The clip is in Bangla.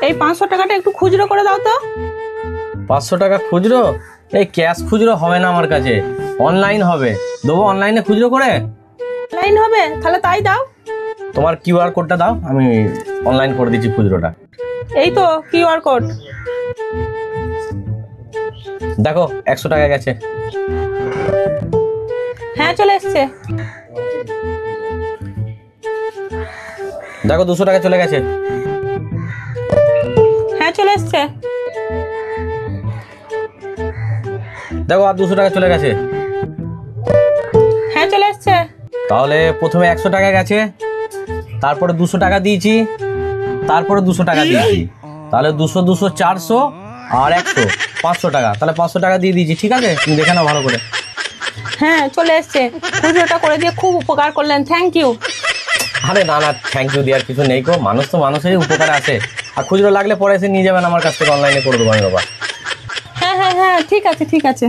এই 500 টাকাটা একটু খুচরো করে দাও তো। 500 টাকা খুচরো? এই ক্যাশ খুচরো হবে না আমার কাছে, অনলাইন হবে। দেবো অনলাইনে খুচরো করে? লাইন হবে, তাহলে তাই দাও। তোমার কিউআর কোডটা দাও, আমি অনলাইন করে দিচ্ছি খুচরোটা। এই তো কিউআর কোড। দেখো 100 টাকা গেছে। হ্যাঁ চলে এসছে। দেখো 200 টাকা চলে গেছে। হ্যাঁ চলে এসছে। দেখো আর 200 টাকা চলে গেছে। হ্যাঁ চলে এসছে। তাহলে প্রথমে 100 টাকা গেছে, তারপরে 200 টাকা দিয়েছি, তারপরে 200 টাকা দিয়েছি, তাহলে 200 200 400 আর 100 500 টাকা, তাহলে 500 টাকা দিয়ে দিয়েছি। ঠিক আছে, তুমি দেখে নাও ভালো করে। হ্যাঁ চলে এসছে। খুচরোটা করে দিয়ে খুব উপকার করলেন, থ্যাংক ইউ। আরে না না, থ্যাংক ইউ দেওয়ার কিছু নেই গো, মানুষ তো মানুষেরই উপকারে আসে। আর খুচরো লাগলে পরে এসে নিয়ে যাবেন আমার কাছ থেকে, অনলাইনে করে দেবো আমি বাবা। হ্যাঁ হ্যাঁ হ্যাঁ ঠিক আছে ঠিক আছে।